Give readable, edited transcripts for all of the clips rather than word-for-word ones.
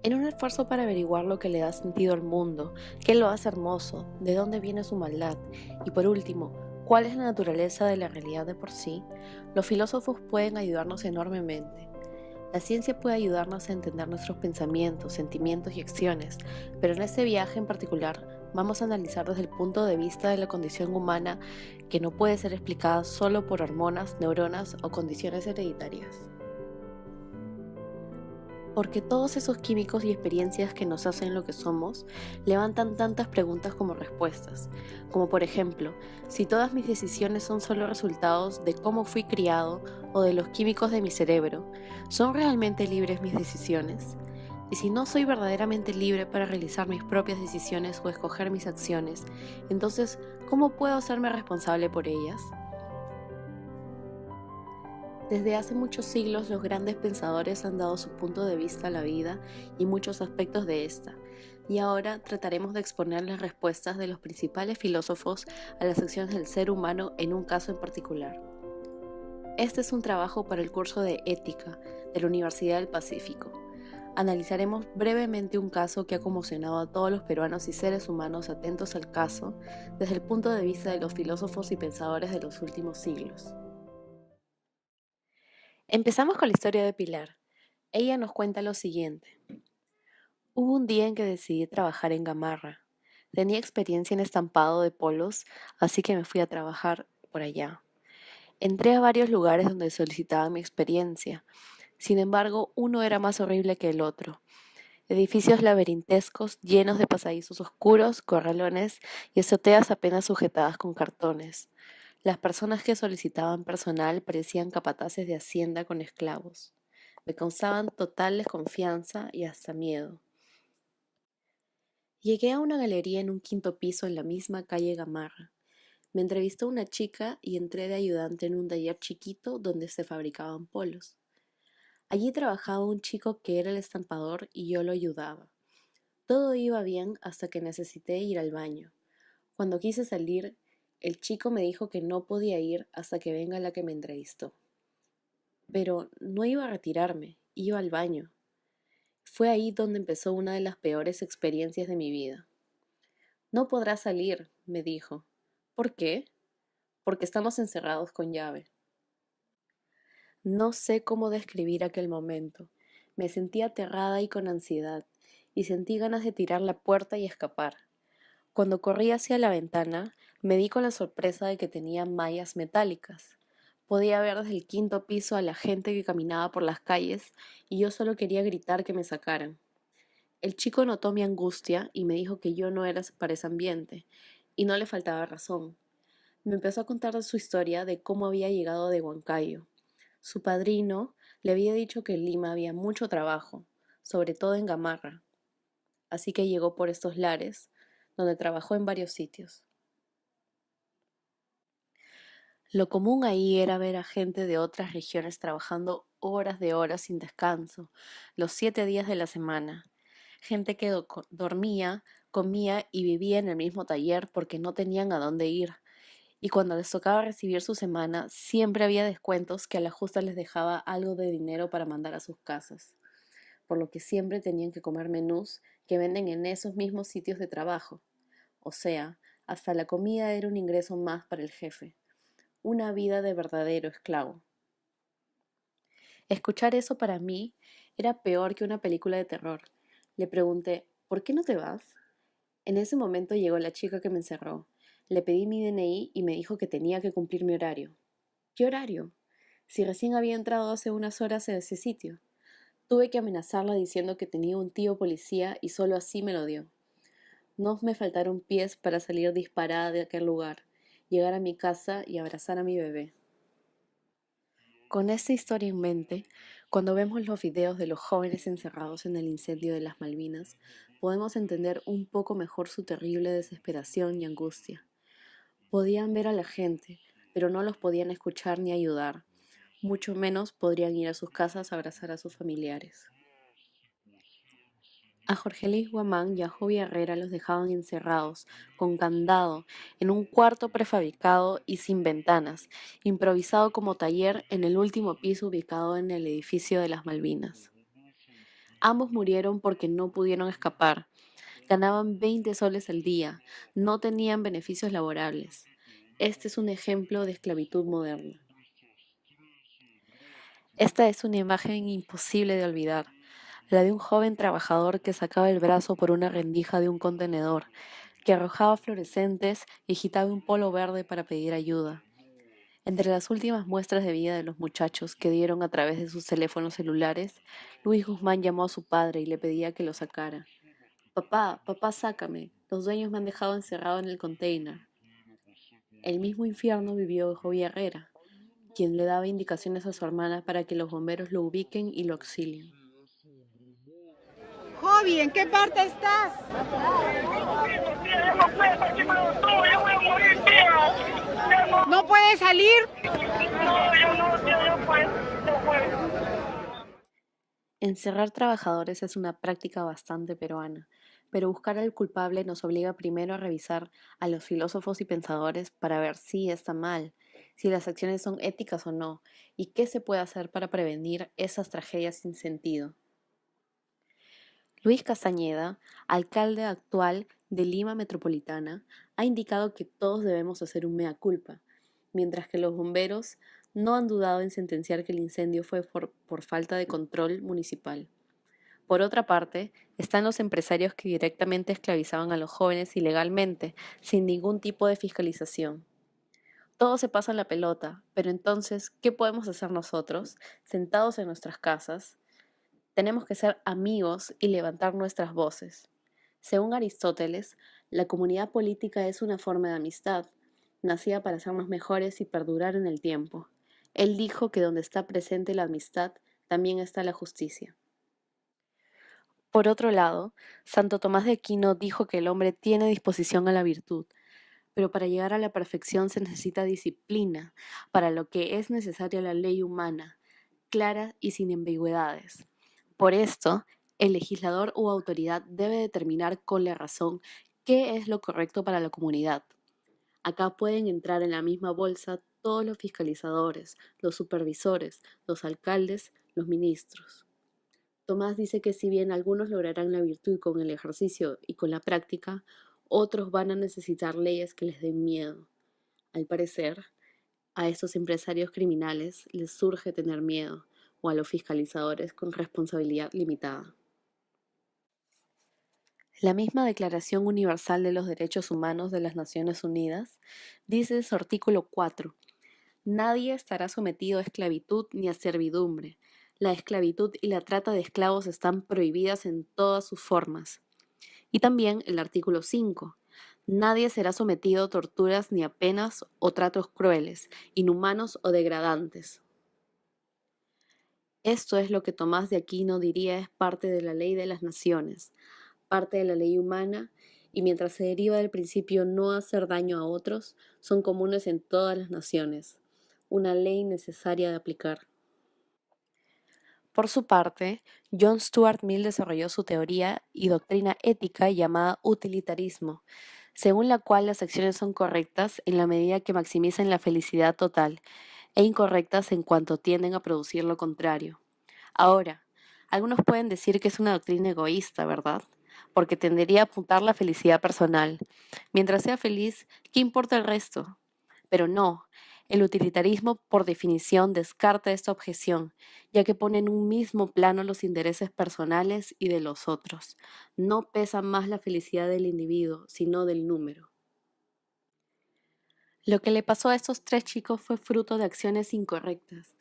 En un esfuerzo para averiguar lo que le da sentido al mundo, qué lo hace hermoso, de dónde viene su maldad y por último, cuál es la naturaleza de la realidad de por sí, los filósofos pueden ayudarnos enormemente. La ciencia puede ayudarnos a entender nuestros pensamientos, sentimientos y acciones, pero en este viaje en particular vamos a analizar desde el punto de vista de la condición humana que no puede ser explicada solo por hormonas, neuronas o condiciones hereditarias. Porque todos esos químicos y experiencias que nos hacen lo que somos levantan tantas preguntas como respuestas, como por ejemplo, si todas mis decisiones son solo resultados de cómo fui criado o de los químicos de mi cerebro, ¿son realmente libres mis decisiones? Y si no soy verdaderamente libre para realizar mis propias decisiones o escoger mis acciones, entonces, ¿cómo puedo hacerme responsable por ellas? Desde hace muchos siglos los grandes pensadores han dado su punto de vista a la vida y muchos aspectos de esta, y ahora trataremos de exponer las respuestas de los principales filósofos a las acciones del ser humano en un caso en particular. Este es un trabajo para el curso de Ética de la Universidad del Pacífico. Analizaremos brevemente un caso que ha conmocionado a todos los peruanos y seres humanos atentos al caso desde el punto de vista de los filósofos y pensadores de los últimos siglos. Empezamos con la historia de Pilar. Ella nos cuenta lo siguiente. Hubo un día en que decidí trabajar en Gamarra. Tenía experiencia en estampado de polos, así que me fui a trabajar por allá. Entré a varios lugares donde solicitaban mi experiencia. Sin embargo, uno era más horrible que el otro. Edificios laberintescos llenos de pasadizos oscuros, corralones y azoteas apenas sujetadas con cartones. Las personas que solicitaban personal parecían capataces de hacienda con esclavos. Me causaban total desconfianza y hasta miedo. Llegué a una galería en un quinto piso en la misma calle Gamarra. Me entrevistó una chica y entré de ayudante en un taller chiquito donde se fabricaban polos. Allí trabajaba un chico que era el estampador y yo lo ayudaba. Todo iba bien hasta que necesité ir al baño. Cuando quise salir, el chico me dijo que no podía ir hasta que venga la que me entrevistó. Pero no iba a retirarme, iba al baño. Fue ahí donde empezó una de las peores experiencias de mi vida. No podrás salir, me dijo. ¿Por qué? Porque estamos encerrados con llave. No sé cómo describir aquel momento. Me sentí aterrada y con ansiedad, y sentí ganas de tirar la puerta y escapar. Cuando corrí hacia la ventana, me di con la sorpresa de que tenía mallas metálicas. Podía ver desde el quinto piso a la gente que caminaba por las calles y yo solo quería gritar que me sacaran. El chico notó mi angustia y me dijo que yo no era para ese ambiente, y no le faltaba razón. Me empezó a contar de su historia de cómo había llegado de Huancayo. Su padrino le había dicho que en Lima había mucho trabajo, sobre todo en Gamarra, así que llegó por estos lares, donde trabajó en varios sitios. Lo común ahí era ver a gente de otras regiones trabajando horas de horas sin descanso, los 7 días de la semana. Gente que dormía, comía y vivía en el mismo taller porque no tenían a dónde ir. Y cuando les tocaba recibir su semana, siempre había descuentos que a la justa les dejaba algo de dinero para mandar a sus casas, por lo que siempre tenían que comer menús que venden en esos mismos sitios de trabajo. O sea, hasta la comida era un ingreso más para el jefe, una vida de verdadero esclavo. Escuchar eso para mí era peor que una película de terror. Le pregunté, ¿por qué no te vas? En ese momento llegó la chica que me encerró. Le pedí mi DNI y me dijo que tenía que cumplir mi horario. ¿Qué horario? Si recién había entrado hace unas horas en ese sitio. Tuve que amenazarla diciendo que tenía un tío policía y solo así me lo dio. No me faltaron pies para salir disparada de aquel lugar, llegar a mi casa y abrazar a mi bebé. Con esta historia en mente, cuando vemos los videos de los jóvenes encerrados en el incendio de las Malvinas, podemos entender un poco mejor su terrible desesperación y angustia. Podían ver a la gente, pero no los podían escuchar ni ayudar, mucho menos podrían ir a sus casas a abrazar a sus familiares. A Jorge Luis Guamán y a Jovi Herrera los dejaban encerrados, con candado, en un cuarto prefabricado y sin ventanas, improvisado como taller en el último piso ubicado en el edificio de las Malvinas. Ambos murieron porque no pudieron escapar. Ganaban 20 soles al día, no tenían beneficios laborables. Este es un ejemplo de esclavitud moderna. Esta es una imagen imposible de olvidar, la de un joven trabajador que sacaba el brazo por una rendija de un contenedor, que arrojaba fluorescentes y agitaba un polo verde para pedir ayuda. Entre las últimas muestras de vida de los muchachos que dieron a través de sus teléfonos celulares, Luis Guzmán llamó a su padre y le pedía que lo sacara. Papá, papá, sácame. Los dueños me han dejado encerrado en el container. El mismo infierno vivió Joey Herrera, quien le daba indicaciones a su hermana para que los bomberos lo ubiquen y lo auxilien. Jovi, ¿en qué parte estás? ¿No puedes salir? Encerrar trabajadores es una práctica bastante peruana, pero buscar al culpable nos obliga primero a revisar a los filósofos y pensadores para ver si está mal, si las acciones son éticas o no, y qué se puede hacer para prevenir esas tragedias sin sentido. Luis Castañeda, alcalde actual de Lima Metropolitana, ha indicado que todos debemos hacer un mea culpa, mientras que los bomberos no han dudado en sentenciar que el incendio fue por falta de control municipal. Por otra parte, están los empresarios que directamente esclavizaban a los jóvenes ilegalmente, sin ningún tipo de fiscalización. Todos se pasan la pelota, pero entonces, ¿qué podemos hacer nosotros, sentados en nuestras casas? Tenemos que ser amigos y levantar nuestras voces. Según Aristóteles, la comunidad política es una forma de amistad, nacida para hacernos mejores y perdurar en el tiempo. Él dijo que donde está presente la amistad, también está la justicia. Por otro lado, Santo Tomás de Aquino dijo que el hombre tiene disposición a la virtud, pero para llegar a la perfección se necesita disciplina, para lo que es necesaria la ley humana, clara y sin ambigüedades. Por esto, el legislador o autoridad debe determinar con la razón qué es lo correcto para la comunidad. Acá pueden entrar en la misma bolsa todos los fiscalizadores, los supervisores, los alcaldes, los ministros. Tomás dice que si bien algunos lograrán la virtud con el ejercicio y con la práctica, otros van a necesitar leyes que les den miedo. Al parecer, a estos empresarios criminales les surge tener miedo, o a los fiscalizadores con responsabilidad limitada. La misma Declaración Universal de los Derechos Humanos de las Naciones Unidas dice en su artículo 4: nadie estará sometido a esclavitud ni a servidumbre. La esclavitud y la trata de esclavos están prohibidas en todas sus formas. Y también el artículo 5: nadie será sometido a torturas ni a penas o tratos crueles, inhumanos o degradantes. Esto es lo que Tomás de Aquino diría es parte de la ley de las naciones, parte de la ley humana, y mientras se deriva del principio no hacer daño a otros, son comunes en todas las naciones, una ley necesaria de aplicar. Por su parte, John Stuart Mill desarrolló su teoría y doctrina ética llamada utilitarismo, según la cual las acciones son correctas en la medida que maximizan la felicidad total e incorrectas en cuanto tienden a producir lo contrario. Ahora, algunos pueden decir que es una doctrina egoísta, ¿verdad? Porque tendería a apuntar la felicidad personal. Mientras sea feliz, ¿qué importa el resto? Pero no, el utilitarismo por definición descarta esta objeción, ya que pone en un mismo plano los intereses personales y de los otros. No pesa más la felicidad del individuo, sino del número. Lo que le pasó a estos tres chicos fue fruto de acciones incorrectas.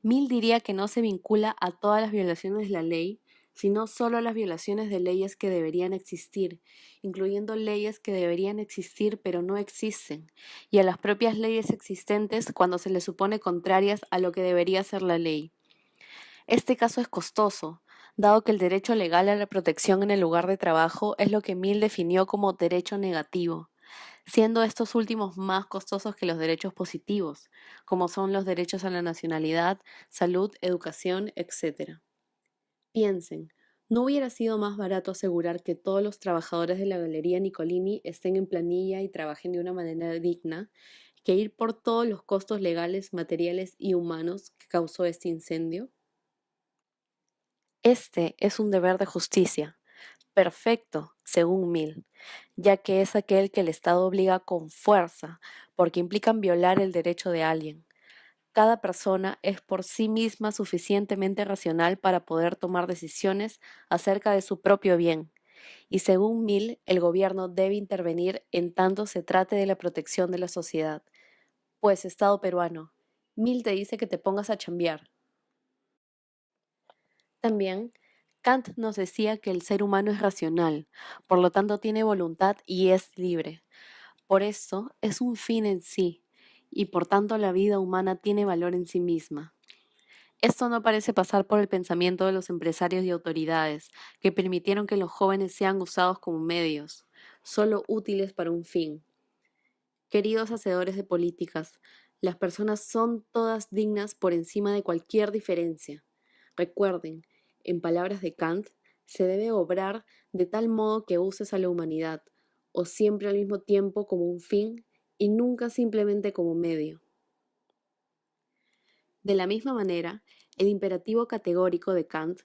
Mill diría que no se vincula a todas las violaciones de la ley, sino solo a las violaciones de leyes que deberían existir, incluyendo leyes que deberían existir pero no existen, y a las propias leyes existentes cuando se les supone contrarias a lo que debería ser la ley. Este caso es costoso, dado que el derecho legal a la protección en el lugar de trabajo es lo que Mill definió como derecho negativo, siendo estos últimos más costosos que los derechos positivos, como son los derechos a la nacionalidad, salud, educación, etc. Piensen, ¿no hubiera sido más barato asegurar que todos los trabajadores de la Galería Nicolini estén en planilla y trabajen de una manera digna, que ir por todos los costos legales, materiales y humanos que causó este incendio? Este es un deber de justicia, perfecto, según Mill, ya que es aquel que el Estado obliga con fuerza, porque implican violar el derecho de alguien. Cada persona es por sí misma suficientemente racional para poder tomar decisiones acerca de su propio bien, y según Mill, el gobierno debe intervenir en tanto se trate de la protección de la sociedad. Pues, Estado peruano, Mill te dice que te pongas a chambear. También, Kant nos decía que el ser humano es racional, por lo tanto tiene voluntad y es libre. Por eso es un fin en sí, y por tanto la vida humana tiene valor en sí misma. Esto no parece pasar por el pensamiento de los empresarios y autoridades, que permitieron que los jóvenes sean usados como medios, solo útiles para un fin. Queridos hacedores de políticas, las personas son todas dignas por encima de cualquier diferencia. Recuerden, en palabras de Kant, se debe obrar de tal modo que uses a la humanidad, o siempre al mismo tiempo como un fin y nunca simplemente como medio. De la misma manera, el imperativo categórico de Kant,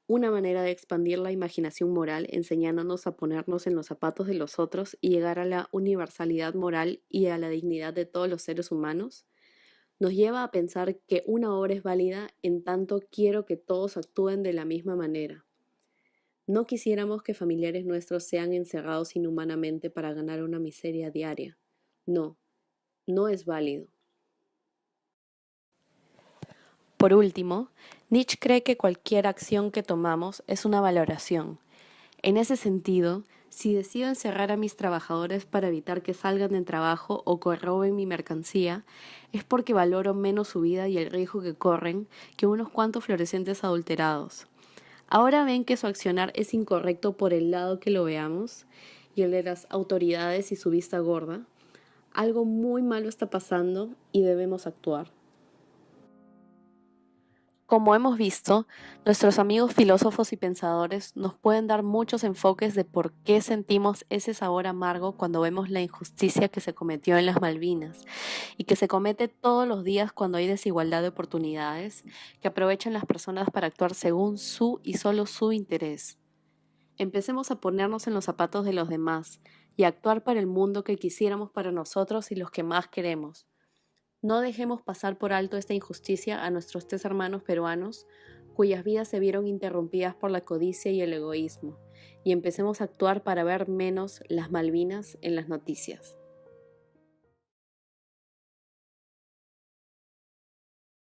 una manera de expandir la imaginación moral enseñándonos a ponernos en los zapatos de los otros y llegar a la universalidad moral y a la dignidad de todos los seres humanos, nos lleva a pensar que una obra es válida en tanto quiero que todos actúen de la misma manera. No quisiéramos que familiares nuestros sean encerrados inhumanamente para ganar una miseria diaria. No, no es válido. Por último, Nietzsche cree que cualquier acción que tomamos es una valoración. En ese sentido, si decido encerrar a mis trabajadores para evitar que salgan del trabajo o que roben mi mercancía, es porque valoro menos su vida y el riesgo que corren que unos cuantos fluorescentes adulterados. Ahora ven que su accionar es incorrecto por el lado que lo veamos, y el de las autoridades y su vista gorda. Algo muy malo está pasando y debemos actuar. Como hemos visto, nuestros amigos filósofos y pensadores nos pueden dar muchos enfoques de por qué sentimos ese sabor amargo cuando vemos la injusticia que se cometió en las Malvinas y que se comete todos los días cuando hay desigualdad de oportunidades que aprovechan las personas para actuar según su y solo su interés. Empecemos a ponernos en los zapatos de los demás y a actuar para el mundo que quisiéramos para nosotros y los que más queremos. No dejemos pasar por alto esta injusticia a nuestros 3 hermanos peruanos, cuyas vidas se vieron interrumpidas por la codicia y el egoísmo, y empecemos a actuar para ver menos las Malvinas en las noticias.